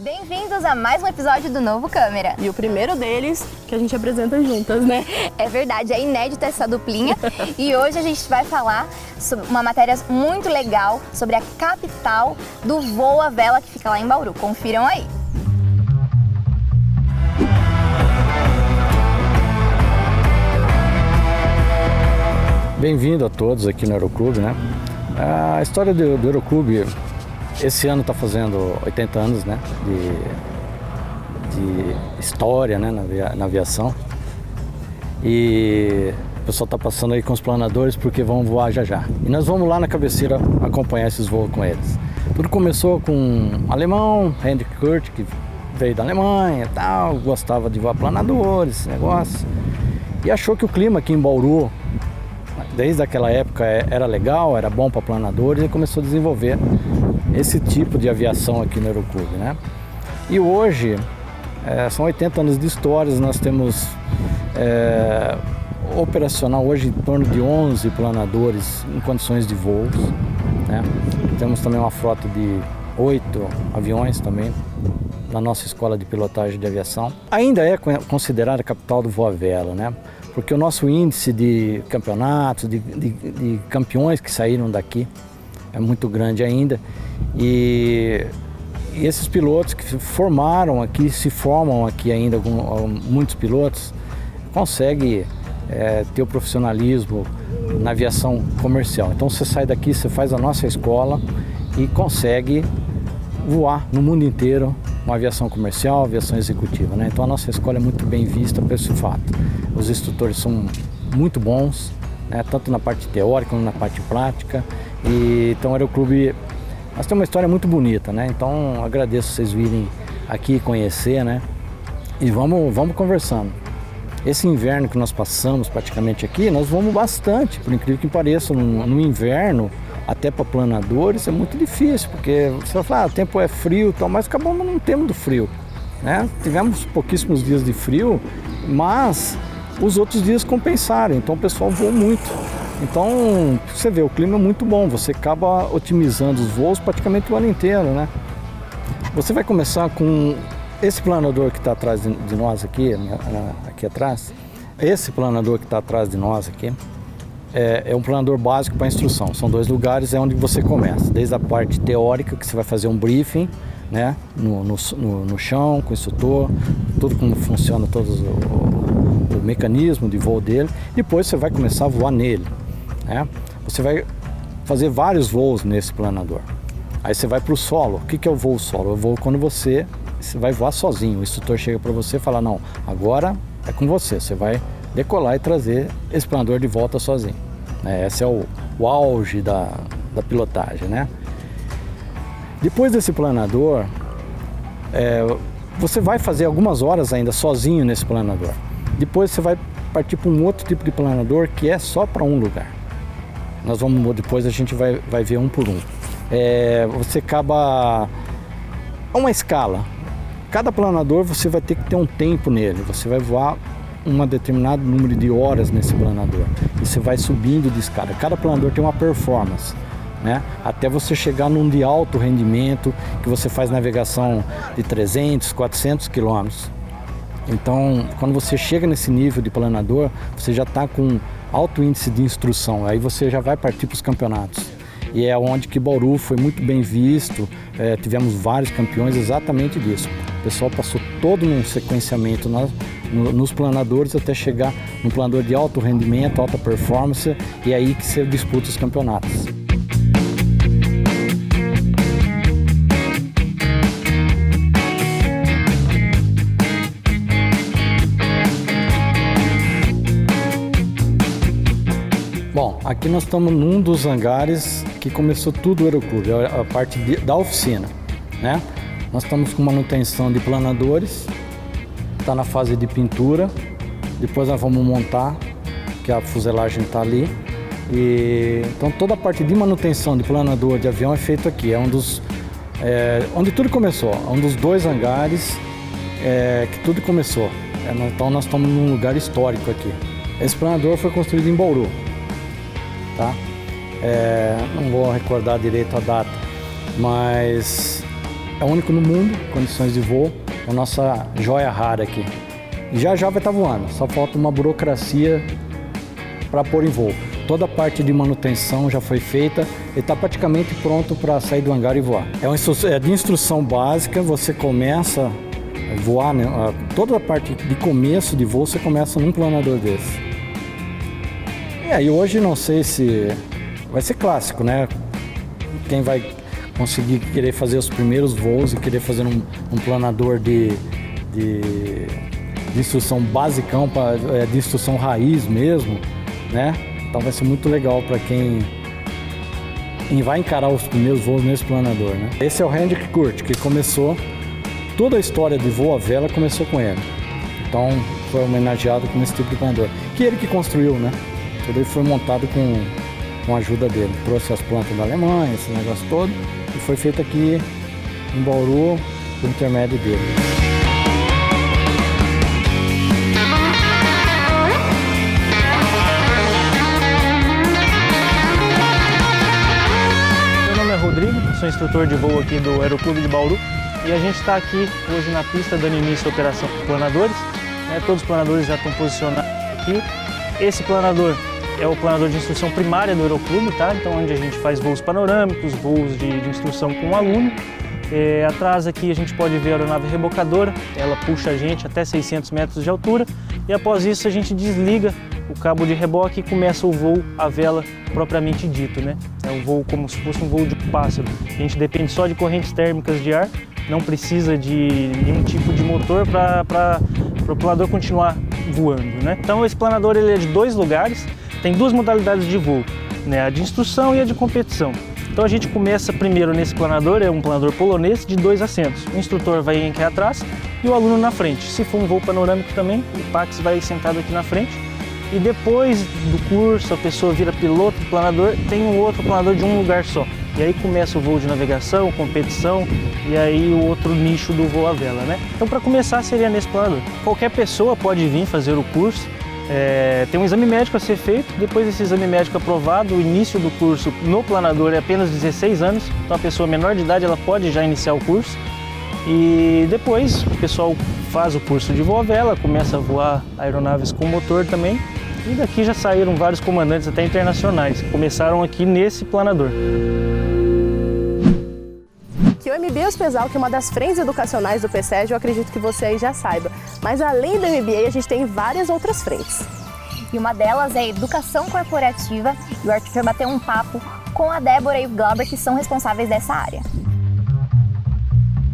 Bem-vindos a mais um episódio do Novo Câmera. E o primeiro deles que a gente apresenta juntas, né? É verdade, é inédita essa duplinha. E hoje a gente vai falar sobre uma matéria muito legal sobre a capital do voo à vela que fica lá em Bauru. Confiram aí. Bem-vindo a todos aqui no Aeroclube, né? A história do Aeroclube, esse ano está fazendo 80 anos, né? De história, né? Na aviação. E o pessoal está passando aí com os planadores porque vão voar já já. E nós vamos lá na cabeceira acompanhar esses voos com eles. Tudo começou com um alemão, Hendrik Kurt, que veio da Alemanha e tal, gostava de voar planadores, esse negócio. E achou que o clima aqui em Bauru, desde aquela época, era legal, era bom para planadores, e começou a desenvolver esse tipo de aviação aqui no Aeroclube, né? E hoje, são 80 anos de histórias, nós temos operacional hoje em torno de 11 planadores em condições de voos, né? Temos também uma frota de 8 aviões também na nossa escola de pilotagem de aviação. Ainda é considerada a capital do voo à vela, né? Porque o nosso índice de campeonatos, de campeões que saíram daqui é muito grande ainda. E esses pilotos que formaram aqui, se formam aqui ainda, muitos pilotos, conseguem ter o profissionalismo na aviação comercial. Então você sai daqui, você faz a nossa escola e consegue voar no mundo inteiro uma aviação comercial, aviação executiva, né? Então a nossa escola é muito bem vista por esse fato. Os instrutores são muito bons, né? Tanto na parte teórica como na parte prática. E então o Aeroclube, nós temos uma história muito bonita, né? Então agradeço vocês virem aqui conhecer, né? E vamos conversando. Esse inverno que nós passamos praticamente aqui, nós vamos bastante, por incrível que pareça. No inverno, até para planadores, é muito difícil, porque você vai falar, o tempo é frio e tal, mas acabamos não tendo do frio, né? Tivemos pouquíssimos dias de frio, mas os outros dias compensaram, então o pessoal voou muito. Então, você vê, o clima é muito bom, você acaba otimizando os voos praticamente o ano inteiro, né? Você vai começar com esse planador que está atrás de nós aqui, aqui atrás. Esse planador que está atrás de nós aqui é um planador básico para instrução. São 2 lugares, é onde você começa. Desde a parte teórica, que você vai fazer um briefing, né, no chão, com o instrutor, tudo como funciona, todo o mecanismo de voo dele. Depois você vai começar a voar nele, né? Você vai fazer vários voos nesse planador. Aí você vai para o solo. O que é o voo solo? É o voo quando você vai voar sozinho. O instrutor chega para você e fala, não, agora é com você. Você vai decolar e trazer esse planador de volta sozinho. Esse é o auge da pilotagem, né? Depois desse planador, você vai fazer algumas horas ainda sozinho nesse planador. Depois você vai partir para um outro tipo de planador que é só para um lugar. Depois a gente vai ver um por um. Você acaba uma escala. Cada planador você vai ter que ter um tempo nele. Você vai voar um determinado número de horas nesse planador e você vai subindo de escala. Cada planador tem uma performance, né? Até você chegar num de alto rendimento, que você faz navegação de 300, 400 quilômetros. Então, quando você chega nesse nível de planador, você já está com alto índice de instrução, aí você já vai partir para os campeonatos. E é onde que Bauru foi muito bem visto, tivemos vários campeões exatamente disso. O pessoal passou todo um sequenciamento nos planadores até chegar no planador de alto rendimento, alta performance, e é aí que você disputa os campeonatos. Bom, aqui nós estamos num dos hangares que começou tudo o Aeroclube, a parte da oficina, né? Nós estamos com manutenção de planadores, está na fase de pintura, depois nós vamos montar, que a fuselagem está ali. Então toda a parte de manutenção de planador de avião é feito aqui, onde tudo começou, é um dos 2 hangares que tudo começou. Então nós estamos num lugar histórico aqui. Esse planador foi construído em Bauru, tá? Não vou recordar direito a data, mas é único no mundo, condições de voo, é a nossa joia rara aqui. E já vai estar voando, só falta uma burocracia para pôr em voo. Toda a parte de manutenção já foi feita e está praticamente pronto para sair do hangar e voar. É de instrução básica, você começa a voar, né? Toda a parte de começo de voo você começa num planador desse. E aí hoje não sei se vai ser clássico, né? Quem vai conseguir querer fazer os primeiros voos e querer fazer um planador de instrução basicão, de instrução raiz mesmo, né? Então vai ser muito legal para quem vai encarar os primeiros voos nesse planador, né? Esse é o Hendrik Kurt, que começou, toda a história de voo à vela começou com ele. Então foi homenageado com esse tipo de planador. Que ele que construiu, né? Tudo ele foi montado com a ajuda dele. Trouxe as plantas da Alemanha, esse negócio todo, e foi feito aqui em Bauru por intermédio dele. Sou instrutor de voo aqui do Aeroclube de Bauru e a gente está aqui hoje na pista dando início à operação com planadores. Todos os planadores já estão posicionados aqui. Esse planador é o planador de instrução primária do Aeroclube, tá? Então onde a gente faz voos panorâmicos, voos de instrução com o aluno. Atrás aqui a gente pode ver a aeronave rebocadora, ela puxa a gente até 600 metros de altura e após isso a gente desliga o cabo de reboque e começa o voo à vela propriamente dito, né? É um voo como se fosse um voo de pássaro. A gente depende só de correntes térmicas de ar, não precisa de nenhum tipo de motor para o planador continuar voando, né? Então esse planador ele é de 2 lugares, tem 2 modalidades de voo, né? A de instrução e a de competição. Então a gente começa primeiro nesse planador, é um planador polonês de 2 assentos. O instrutor vai aqui atrás e o aluno na frente. Se for um voo panorâmico também, o Pax vai sentado aqui na frente. E depois do curso, a pessoa vira piloto do planador, tem um outro planador de um lugar só. E aí começa o voo de navegação, competição e aí o outro nicho do voo à vela, né? Então para começar seria nesse planador. Qualquer pessoa pode vir fazer o curso, tem um exame médico a ser feito, depois desse exame médico aprovado, o início do curso no planador é apenas 16 anos, então a pessoa menor de idade ela pode já iniciar o curso. E depois o pessoal faz o curso de voo à vela, começa a voar aeronaves com motor também. E daqui já saíram vários comandantes até internacionais, que começaram aqui nesse planador. Que o MBA Hospesal, que é uma das frentes educacionais do PSEG, eu acredito que você aí já saiba. Mas além do MBA, a gente tem várias outras frentes. E uma delas é a educação corporativa, e o Arthur vai bater um papo com a Débora e o Glauber, que são responsáveis dessa área.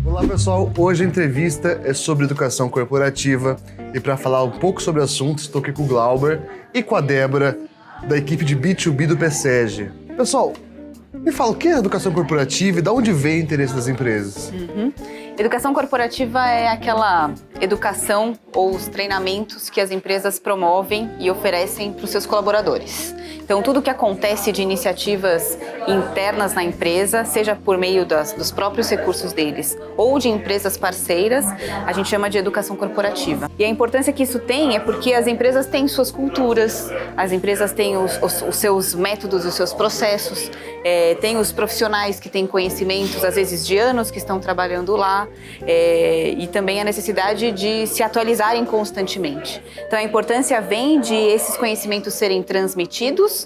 Olá pessoal, hoje a entrevista é sobre educação corporativa e para falar um pouco sobre o assunto estou aqui com o Glauber e com a Débora da equipe de B2B do PSEG. Pessoal, me fala o que é educação corporativa e de onde vem o interesse das empresas? Educação corporativa é aquela educação ou os treinamentos que as empresas promovem e oferecem para os seus colaboradores. Então, tudo que acontece de iniciativas internas na empresa, seja por meio dos próprios recursos deles ou de empresas parceiras, a gente chama de educação corporativa. E a importância que isso tem é porque as empresas têm suas culturas, as empresas têm os seus métodos, os seus processos, tem os profissionais que têm conhecimentos, às vezes de anos, que estão trabalhando lá, e também a necessidade de se atualizarem constantemente. Então, a importância vem de esses conhecimentos serem transmitidos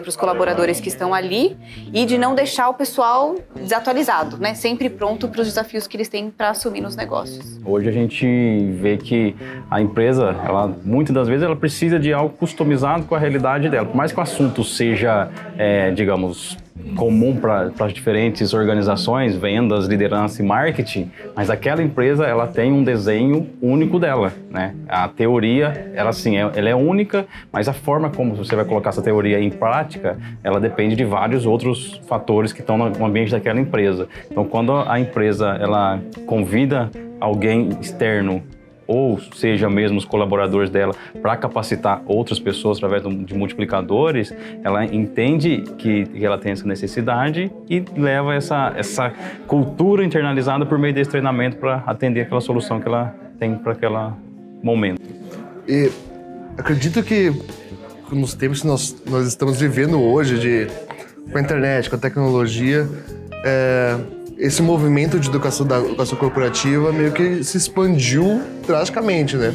para os colaboradores que estão ali e de não deixar o pessoal desatualizado, né? Sempre pronto para os desafios que eles têm para assumir nos negócios. Hoje a gente vê que a empresa, muitas das vezes, ela precisa de algo customizado com a realidade dela. Por mais que o assunto seja, digamos, comum para as diferentes organizações, vendas, liderança e marketing, mas aquela empresa ela tem um desenho único dela, né? A teoria, ela é única, mas a forma como você vai colocar essa teoria em prática, ela depende de vários outros fatores que estão no ambiente daquela empresa. Então, quando a empresa ela convida alguém externo ou seja mesmo os colaboradores dela, para capacitar outras pessoas através de multiplicadores, ela entende que ela tem essa necessidade e leva essa cultura internalizada por meio desse treinamento para atender aquela solução que ela tem para aquele momento. E acredito que nos tempos que nós estamos vivendo hoje, com a internet, com a tecnologia, esse movimento de educação corporativa meio que se expandiu drasticamente, né?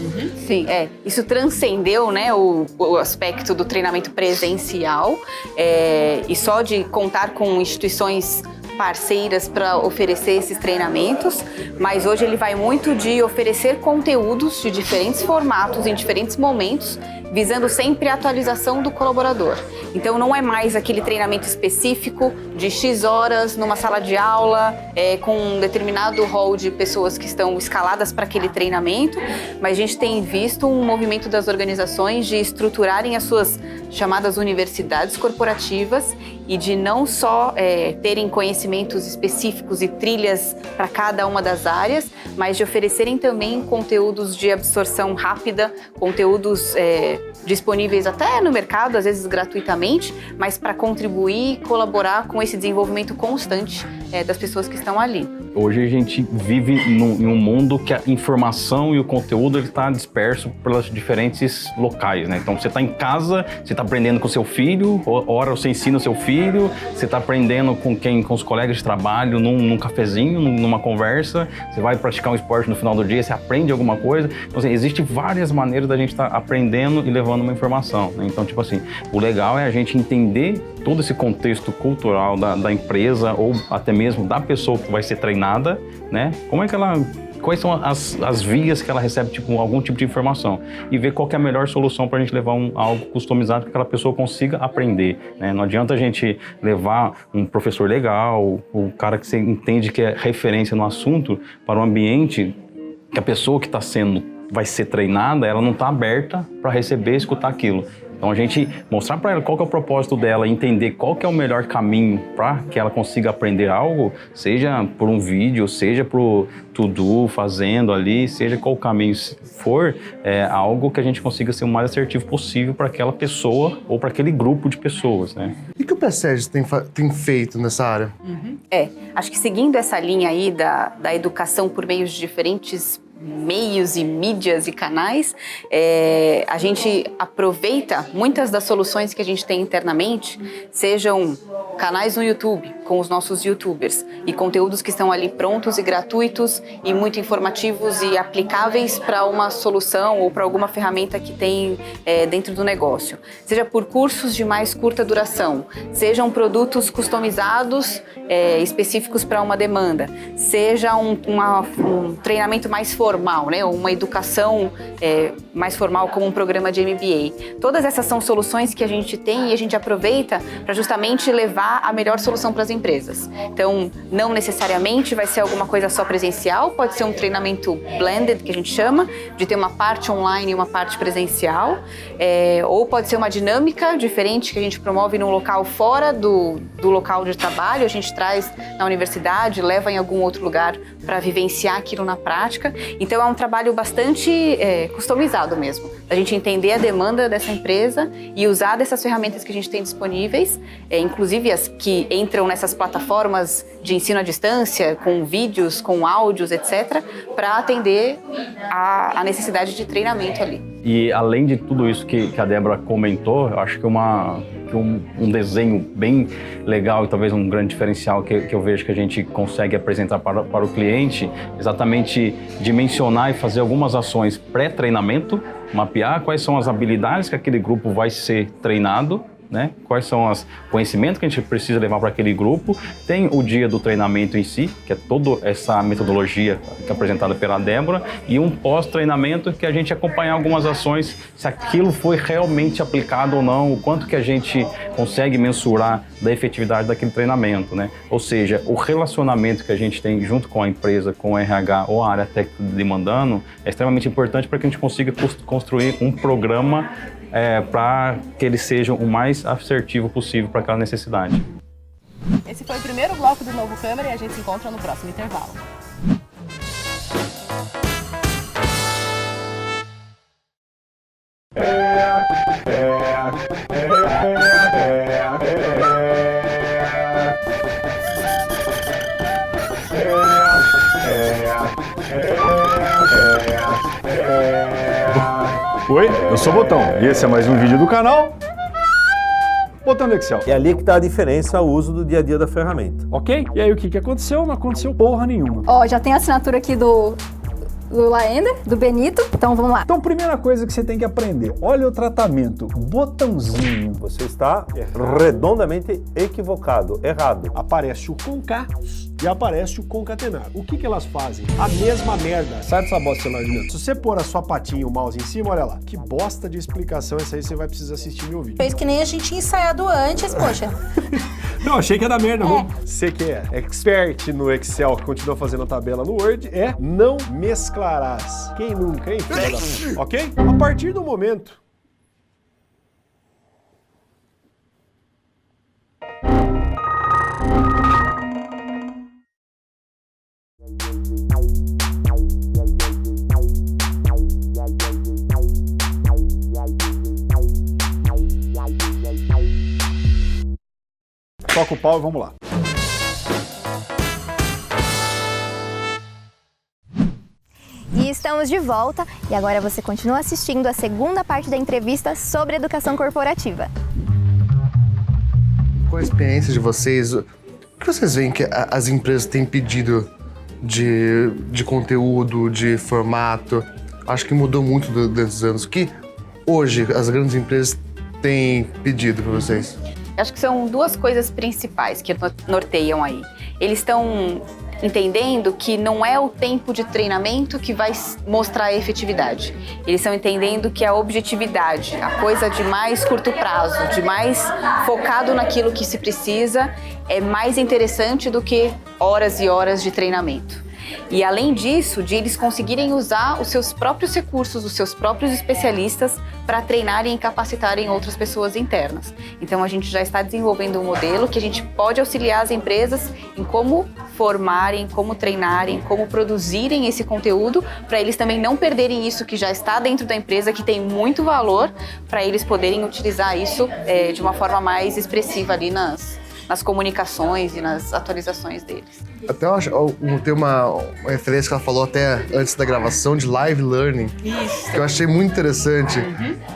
Sim, isso transcendeu, né, o aspecto do treinamento presencial, e só de contar com instituições parceiras para oferecer esses treinamentos, mas hoje ele vai muito de oferecer conteúdos de diferentes formatos, em diferentes momentos, visando sempre a atualização do colaborador. Então não é mais aquele treinamento específico de X horas numa sala de aula, com um determinado rol de pessoas que estão escaladas para aquele treinamento, mas a gente tem visto um movimento das organizações de estruturarem as suas chamadas universidades corporativas e de não só terem conhecimentos específicos e trilhas para cada uma das áreas, mas de oferecerem também conteúdos de absorção rápida, conteúdos disponíveis até no mercado, às vezes gratuitamente, mas para contribuir e colaborar com esse desenvolvimento constante das pessoas que estão ali. Hoje a gente vive em um mundo que a informação e o conteúdo está disperso pelos diferentes locais, né? Então você está em casa, você está aprendendo com seu filho, hora você ensina o seu filho, você está aprendendo com os colegas de trabalho num cafezinho, numa conversa, você vai praticar um esporte no final do dia, você aprende alguma coisa. Então assim, existem várias maneiras da gente estar aprendendo e levando uma informação, né? Então, tipo assim, o legal é a gente entender todo esse contexto cultural da empresa ou até mesmo da pessoa que vai ser treinada, né? Quais são as vias que ela recebe algum tipo de informação e ver qual que é a melhor solução para a gente levar algo customizado que aquela pessoa consiga aprender, né? Não adianta a gente levar um professor legal, o cara que você entende que é referência no assunto para um ambiente que a pessoa que vai ser treinada, ela não está aberta para receber e escutar aquilo. Então a gente mostrar para ela qual que é o propósito dela, entender qual que é o melhor caminho para que ela consiga aprender algo, seja por um vídeo, seja por to-do, fazendo ali, seja qual caminho for, algo que a gente consiga ser o mais assertivo possível para aquela pessoa ou para aquele grupo de pessoas, né? E o que o PSEG tem feito nessa área? Acho que seguindo essa linha aí da educação por meios de diferentes meios e mídias e canais, a gente aproveita muitas das soluções que a gente tem internamente, sejam canais no YouTube, com os nossos youtubers, e conteúdos que estão ali prontos e gratuitos e muito informativos e aplicáveis para uma solução ou para alguma ferramenta que tem dentro do negócio. Seja por cursos de mais curta duração, sejam produtos customizados específicos para uma demanda, seja um treinamento mais formal, né? Ou uma educação mais formal como um programa de MBA. Todas essas são soluções que a gente tem e a gente aproveita para justamente levar a melhor solução para as empresas. Então, não necessariamente vai ser alguma coisa só presencial, pode ser um treinamento blended, que a gente chama, de ter uma parte online e uma parte presencial, ou pode ser uma dinâmica diferente que a gente promove num local fora do local de trabalho, a gente traz na universidade, leva em algum outro lugar para vivenciar aquilo na prática. Então é um trabalho bastante customizado mesmo, a gente entender a demanda dessa empresa e usar dessas ferramentas que a gente tem disponíveis, inclusive as que entram nessas plataformas de ensino à distância, com vídeos, com áudios, etc., para atender a necessidade de treinamento ali. E além de tudo isso que a Débora comentou, eu acho que um desenho bem legal e talvez um grande diferencial que eu vejo que a gente consegue apresentar para o cliente, exatamente dimensionar e fazer algumas ações pré-treinamento, mapear quais são as habilidades que aquele grupo vai ser treinado, né? Quais são os conhecimentos que a gente precisa levar para aquele grupo. Tem o dia do treinamento em si, que é toda essa metodologia que é apresentada pela Débora, e um pós-treinamento que a gente acompanhar algumas ações, se aquilo foi realmente aplicado ou não, o quanto que a gente consegue mensurar da efetividade daquele treinamento, né? Ou seja, o relacionamento que a gente tem junto com a empresa, com o RH ou a área técnica demandando é extremamente importante para que a gente consiga construir um programa para que eles sejam o mais assertivo possível para aquela necessidade. Esse foi o primeiro bloco do Novo Câmara e a gente se encontra no próximo intervalo. Oi, eu sou o Botão e esse é mais um vídeo do canal botando Excel. É ali que está a diferença, o uso do dia a dia da ferramenta. Ok? E aí o que aconteceu? Não aconteceu porra nenhuma. Ó, já tem a assinatura aqui do Laender, do Benito. Então vamos lá. Então, primeira coisa que você tem que aprender, olha o tratamento, botãozinho. Você está redondamente equivocado, errado. Aparece o concar e aparece o concatenar. O que elas fazem? A mesma merda. Sai dessa bosta de celular de dentro. Se você pôr a sua patinha e o mouse em cima, olha lá. Que bosta de explicação essa aí, você vai precisar assistir meu vídeo. Fez que nem a gente tinha ensaiado antes, poxa. Não, achei que ia dar merda. Você que é expert no Excel, que continua fazendo a tabela no Word, não mesclarás. Quem nunca, hein? Ok? A partir do momento... Toca o pau e vamos lá. E estamos de volta e agora você continua assistindo a segunda parte da entrevista sobre educação corporativa. Com a experiência de vocês, o que vocês veem que as empresas têm pedido de conteúdo, de formato? Acho que mudou muito desses anos. O que hoje as grandes empresas têm pedido para vocês? Acho que são duas coisas principais que norteiam aí. Eles estão entendendo que não é o tempo de treinamento que vai mostrar a efetividade. Eles estão entendendo que a objetividade, a coisa de mais curto prazo, de mais focado naquilo que se precisa, é mais interessante do que horas e horas de treinamento. E além disso, de eles conseguirem usar os seus próprios recursos, os seus próprios especialistas para treinarem e capacitarem outras pessoas internas. Então a gente já está desenvolvendo um modelo que a gente pode auxiliar as empresas em como formarem, como treinarem, como produzirem esse conteúdo, para eles também não perderem isso que já está dentro da empresa, que tem muito valor, para eles poderem utilizar isso de uma forma mais expressiva ali nas comunicações e nas atualizações deles. Até tem uma referência que ela falou até antes da gravação de live learning, que eu achei muito interessante,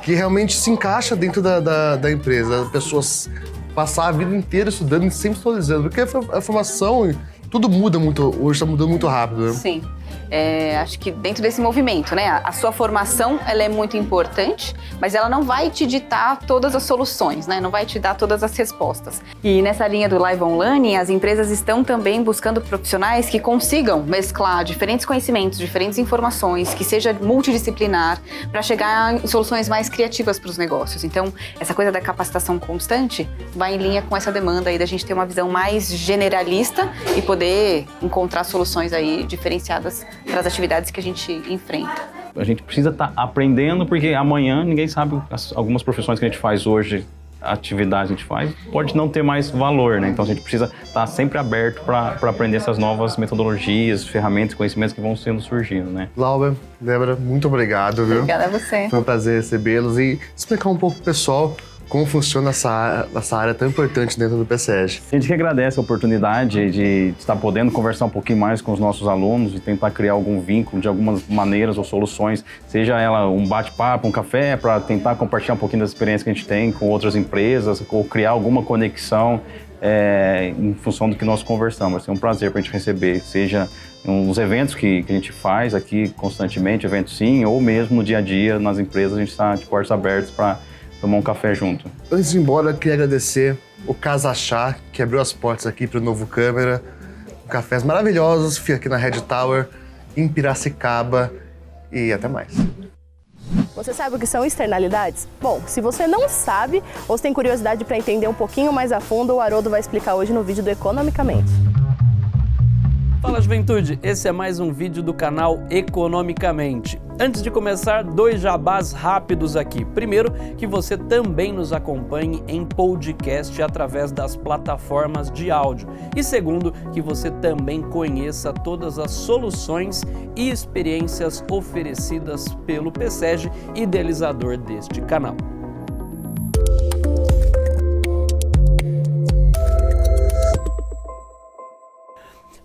que realmente se encaixa dentro da empresa. As pessoas passar a vida inteira estudando e sempre atualizando, porque a formação, tudo muda muito, hoje está mudando muito rápido, né? Sim. Acho que dentro desse movimento, né? A sua formação, ela é muito importante, mas ela não vai te ditar todas as soluções, né? Não vai te dar todas as respostas. E nessa linha do Live On Learning, as empresas estão também buscando profissionais que consigam mesclar diferentes conhecimentos, diferentes informações, que seja multidisciplinar, para chegar em soluções mais criativas para os negócios. Então, essa coisa da capacitação constante vai em linha com essa demanda aí da gente ter uma visão mais generalista e poder encontrar soluções aí diferenciadas para as atividades que a gente enfrenta. A gente precisa estar aprendendo, porque amanhã ninguém sabe, algumas profissões que a gente faz hoje, atividades que a gente faz, pode não ter mais valor, né? Então a gente precisa estar sempre aberto para aprender essas novas metodologias, ferramentas, conhecimentos que vão sendo surgindo, né? Glauber, Débora, muito obrigado, viu? Obrigada a você. Foi um prazer recebê-los e explicar um pouco pro pessoal como funciona essa área tão importante dentro do PSEG. A gente que agradece a oportunidade de estar podendo conversar um pouquinho mais com os nossos alunos e tentar criar algum vínculo de algumas maneiras ou soluções, seja ela um bate-papo, um café, para tentar compartilhar um pouquinho das experiências que a gente tem com outras empresas ou criar alguma conexão em função do que nós conversamos. É um prazer para a gente receber, seja nos eventos que a gente faz aqui constantemente, eventos sim, ou mesmo no dia a dia nas empresas, a gente está de portas abertas para tomar um café junto. Antes de ir embora, eu queria agradecer o Casa Chá, que abriu as portas aqui para o Novo Câmara. Cafés maravilhosos, fica aqui na Red Tower, em Piracicaba. E até mais. Você sabe o que são externalidades? Bom, se você não sabe ou se tem curiosidade para entender um pouquinho mais a fundo, o Haroldo vai explicar hoje no vídeo do Economicamente. Fala, juventude! Esse é mais um vídeo do canal Economicamente. Antes de começar, 2 jabás rápidos aqui. Primeiro, que você também nos acompanhe em podcast através das plataformas de áudio. E segundo, que você também conheça todas as soluções e experiências oferecidas pelo PSEG, idealizador deste canal.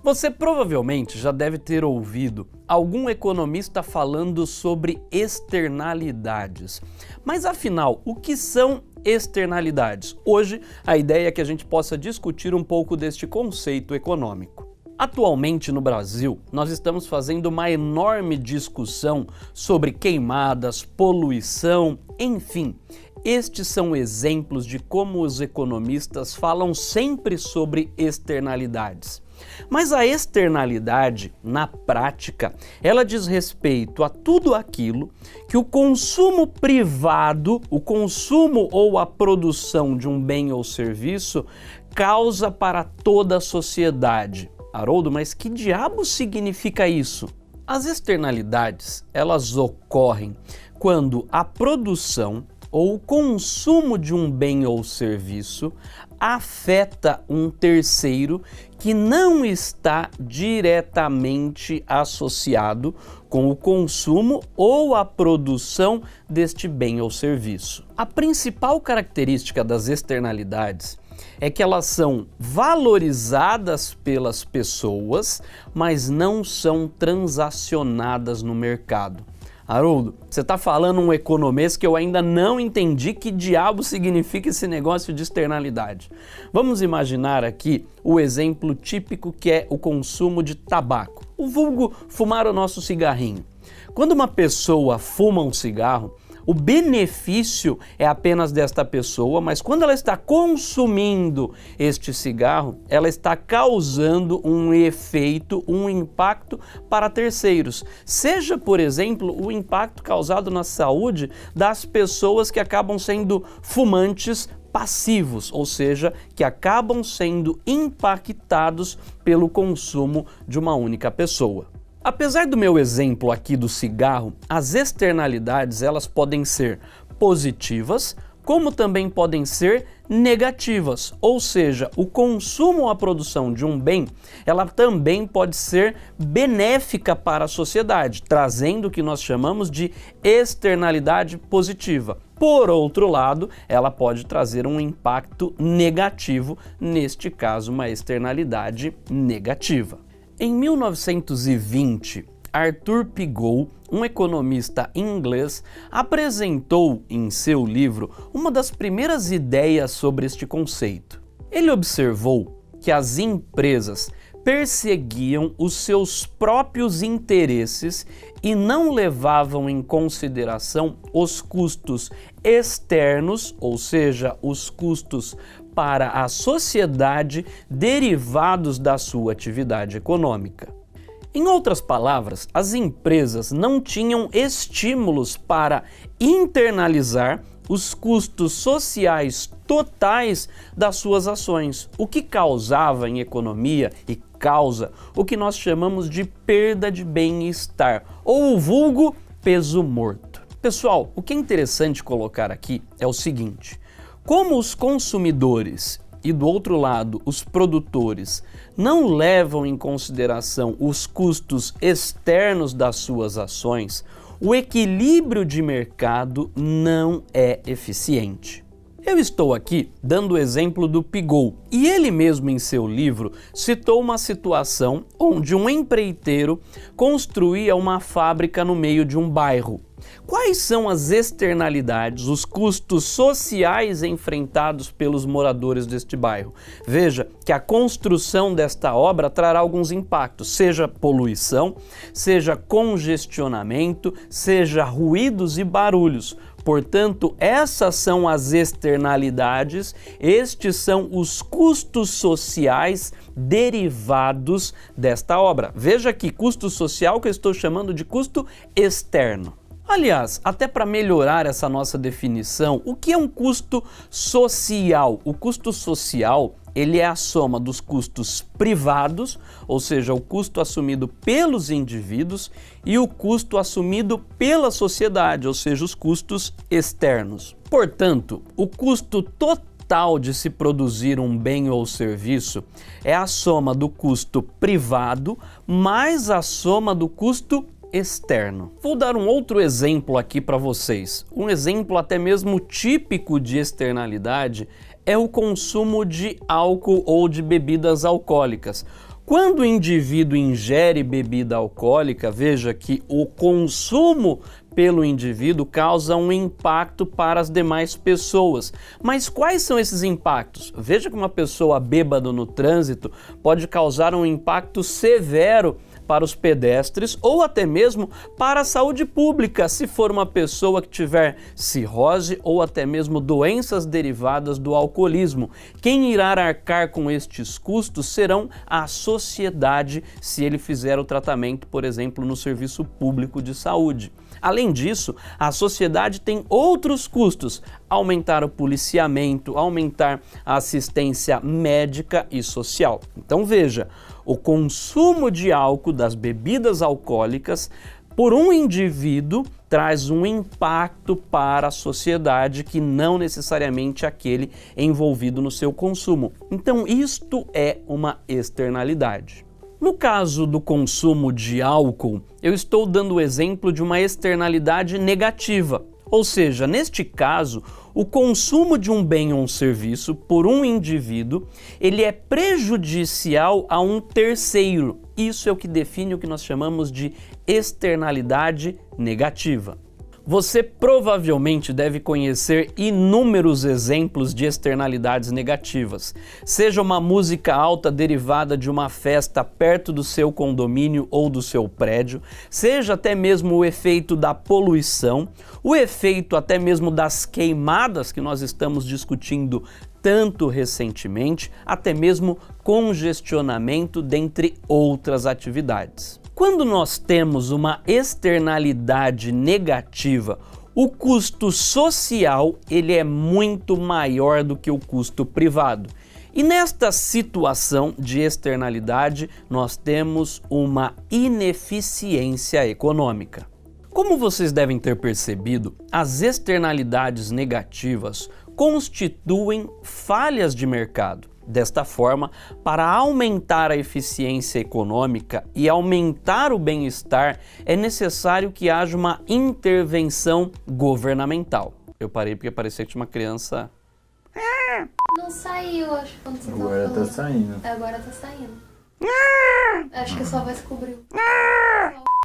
Você provavelmente já deve ter ouvido algum economista falando sobre externalidades. Mas afinal, o que são externalidades? Hoje, a ideia é que a gente possa discutir um pouco deste conceito econômico. Atualmente no Brasil, nós estamos fazendo uma enorme discussão sobre queimadas, poluição, enfim. Estes são exemplos de como os economistas falam sempre sobre externalidades. Mas a externalidade, na prática, ela diz respeito a tudo aquilo que o consumo privado, o consumo ou a produção de um bem ou serviço, causa para toda a sociedade. Haroldo, mas que diabo significa isso? As externalidades, elas ocorrem quando a produção ou o consumo de um bem ou serviço afeta um terceiro que não está diretamente associado com o consumo ou a produção deste bem ou serviço. A principal característica das externalidades é que elas são valorizadas pelas pessoas, mas não são transacionadas no mercado. Haroldo, você está falando um economês que eu ainda não entendi que diabo significa esse negócio de externalidade. Vamos imaginar aqui o exemplo típico que é o consumo de tabaco. O vulgo fumar o nosso cigarrinho. Quando uma pessoa fuma um cigarro, o benefício é apenas desta pessoa, mas quando ela está consumindo este cigarro, ela está causando um efeito, um impacto para terceiros. Seja, por exemplo, o impacto causado na saúde das pessoas que acabam sendo fumantes passivos, ou seja, que acabam sendo impactados pelo consumo de uma única pessoa. Apesar do meu exemplo aqui do cigarro, as externalidades elas podem ser positivas, como também podem ser negativas, ou seja, o consumo ou a produção de um bem, ela também pode ser benéfica para a sociedade, trazendo o que nós chamamos de externalidade positiva. Por outro lado, ela pode trazer um impacto negativo, neste caso, uma externalidade negativa. Em 1920, Arthur Pigou, um economista inglês, apresentou em seu livro uma das primeiras ideias sobre este conceito. Ele observou que as empresas perseguiam os seus próprios interesses e não levavam em consideração os custos externos, ou seja, os custos para a sociedade derivados da sua atividade econômica. Em outras palavras, as empresas não tinham estímulos para internalizar os custos sociais totais das suas ações, o que causava em economia e causa o que nós chamamos de perda de bem-estar, ou o vulgo peso morto. Pessoal, o que é interessante colocar aqui é o seguinte: como os consumidores e, do outro lado, os produtores não levam em consideração os custos externos das suas ações, o equilíbrio de mercado não é eficiente. Eu estou aqui dando o exemplo do Pigou, e ele mesmo em seu livro citou uma situação onde um empreiteiro construía uma fábrica no meio de um bairro. Quais são as externalidades, os custos sociais enfrentados pelos moradores deste bairro? Veja que a construção desta obra trará alguns impactos, seja poluição, seja congestionamento, seja ruídos e barulhos. Portanto, essas são as externalidades, estes são os custos sociais derivados desta obra. Veja que custo social que eu estou chamando de custo externo. Aliás, até para melhorar essa nossa definição, o que é um custo social? O custo social, ele é a soma dos custos privados, ou seja, o custo assumido pelos indivíduos, e o custo assumido pela sociedade, ou seja, os custos externos. Portanto, o custo total de se produzir um bem ou serviço é a soma do custo privado mais a soma do custo externo. Vou dar um outro exemplo aqui para vocês. Um exemplo até mesmo típico de externalidade é o consumo de álcool ou de bebidas alcoólicas. Quando o indivíduo ingere bebida alcoólica, veja que o consumo pelo indivíduo causa um impacto para as demais pessoas. Mas quais são esses impactos? Veja que uma pessoa bêbada no trânsito pode causar um impacto severo para os pedestres ou até mesmo para a saúde pública, se for uma pessoa que tiver cirrose ou até mesmo doenças derivadas do alcoolismo. Quem irá arcar com estes custos serão a sociedade, se ele fizer o tratamento, por exemplo, no serviço público de saúde. Além disso, a sociedade tem outros custos: aumentar o policiamento, aumentar a assistência médica e social. Então veja, o consumo de álcool, das bebidas alcoólicas, por um indivíduo traz um impacto para a sociedade que não necessariamente aquele envolvido no seu consumo. Então isto é uma externalidade. No caso do consumo de álcool, eu estou dando o exemplo de uma externalidade negativa. Ou seja, neste caso, o consumo de um bem ou um serviço por um indivíduo, ele é prejudicial a um terceiro. Isso é o que define o que nós chamamos de externalidade negativa. Você provavelmente deve conhecer inúmeros exemplos de externalidades negativas. Seja uma música alta derivada de uma festa perto do seu condomínio ou do seu prédio, seja até mesmo o efeito da poluição, o efeito até mesmo das queimadas que nós estamos discutindo tanto recentemente, até mesmo congestionamento, dentre outras atividades. Quando nós temos uma externalidade negativa, o custo social ele é muito maior do que o custo privado. E nesta situação de externalidade, nós temos uma ineficiência econômica. Como vocês devem ter percebido, as externalidades negativas constituem falhas de mercado. Desta forma, para aumentar a eficiência econômica e aumentar o bem-estar, é necessário que haja uma intervenção governamental. Eu parei porque parecia que tinha uma criança... Não saiu, acho, quando você Agora tava falando. tá saindo. Agora tá saindo. Acho que sua voz cobriu.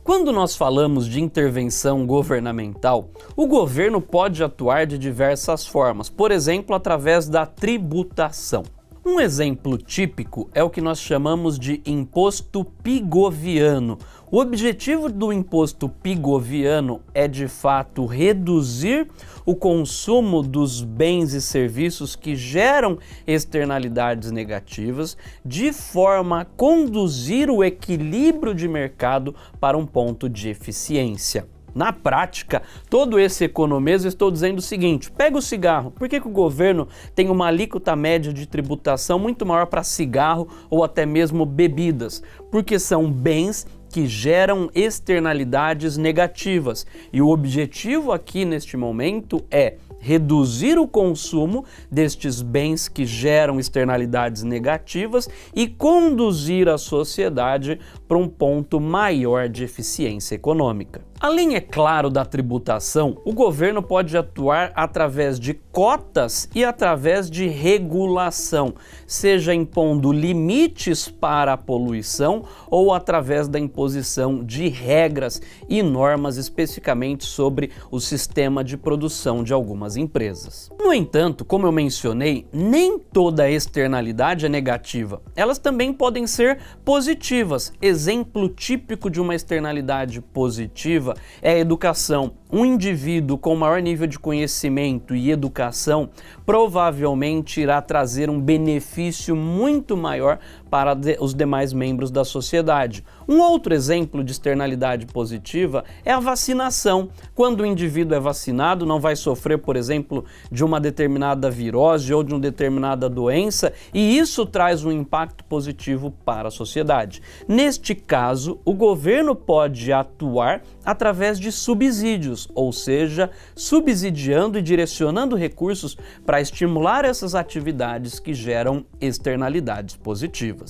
Quando nós falamos de intervenção governamental, o governo pode atuar de diversas formas, por exemplo, através da tributação. Um exemplo típico é o que nós chamamos de imposto pigoviano. O objetivo do imposto pigoviano é, de fato, reduzir o consumo dos bens e serviços que geram externalidades negativas, de forma a conduzir o equilíbrio de mercado para um ponto de eficiência. Na prática, todo esse economês, eu estou dizendo o seguinte: pega o cigarro. Por que o governo tem uma alíquota média de tributação muito maior para cigarro ou até mesmo bebidas? Porque são bens que geram externalidades negativas. E o objetivo aqui neste momento é reduzir o consumo destes bens que geram externalidades negativas e conduzir a sociedade para um ponto maior de eficiência econômica. Além, é claro, da tributação, o governo pode atuar através de cotas e através de regulação, seja impondo limites para a poluição ou através da imposição de regras e normas especificamente sobre o sistema de produção de algumas empresas. No entanto, como eu mencionei, nem toda externalidade é negativa. Elas também podem ser positivas. Exemplo típico de uma externalidade positiva é a educação. Um indivíduo com maior nível de conhecimento e educação provavelmente irá trazer um benefício muito maior para os demais membros da sociedade. Um outro exemplo de externalidade positiva é a vacinação. Quando o indivíduo é vacinado, não vai sofrer, por exemplo, de uma determinada virose ou de uma determinada doença, e isso traz um impacto positivo para a sociedade. Neste caso, o governo pode atuar através de subsídios, ou seja, subsidiando e direcionando recursos para estimular essas atividades que geram externalidades positivas.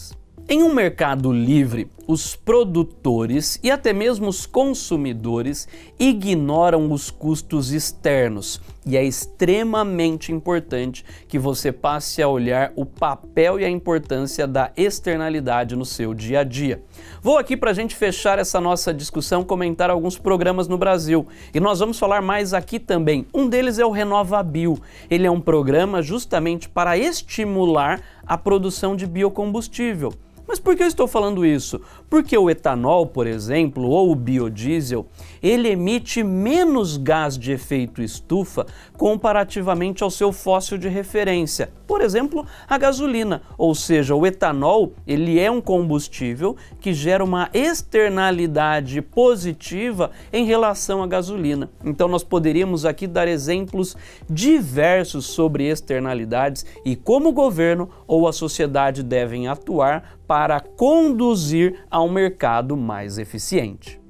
Em um mercado livre, os produtores e até mesmo os consumidores ignoram os custos externos e é extremamente importante que você passe a olhar o papel e a importância da externalidade no seu dia a dia. Vou aqui para a gente fechar essa nossa discussão comentar alguns programas no Brasil e nós vamos falar mais aqui também. Um deles é o RenovaBio. Ele é um programa justamente para estimular a produção de biocombustível. Mas por que eu estou falando isso? Porque o etanol, por exemplo, ou o biodiesel, ele emite menos gás de efeito estufa comparativamente ao seu fóssil de referência. Por exemplo, a gasolina, ou seja, o etanol, ele é um combustível que gera uma externalidade positiva em relação à gasolina. Então nós poderíamos aqui dar exemplos diversos sobre externalidades e como o governo ou a sociedade devem atuar para conduzir a um mercado mais eficiente.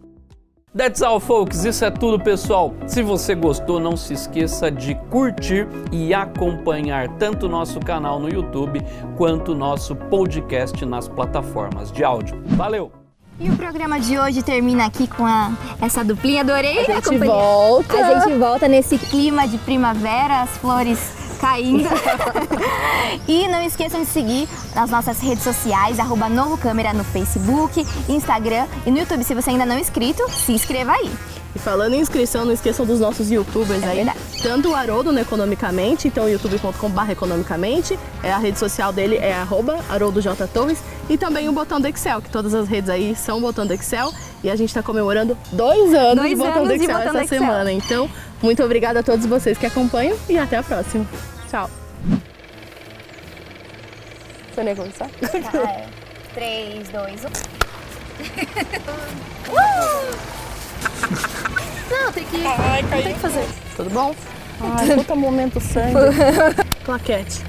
That's all, folks. Isso é tudo, pessoal. Se você gostou, não se esqueça de curtir e acompanhar tanto o nosso canal no YouTube quanto o nosso podcast nas plataformas de áudio. Valeu! E o programa de hoje termina aqui com essa duplinha. Adorei a companhia. Volta. A gente volta nesse clima de primavera, as flores caindo. E não esqueçam de seguir nas nossas redes sociais, @NovoCâmera no Facebook, Instagram e no YouTube. Se você ainda não é inscrito, se inscreva aí. E falando em inscrição, não esqueçam dos nossos youtubers aí. Verdade. Tanto o Haroldo no Economicamente, então youtube.com/economicamente. A rede social dele é @HaroldоJTorres. E também o botão do Excel, que todas as redes aí são o botão do Excel. E a gente está comemorando 2 anos de botão do Excel essa semana. Então, muito obrigada a todos vocês que acompanham e até a próxima. Tchau. Você nem ia começar? 3, 2, 1. Não, tem que... Ai, não tem que fazer. Tudo bom? Ai, puta momento sangue. Claquete.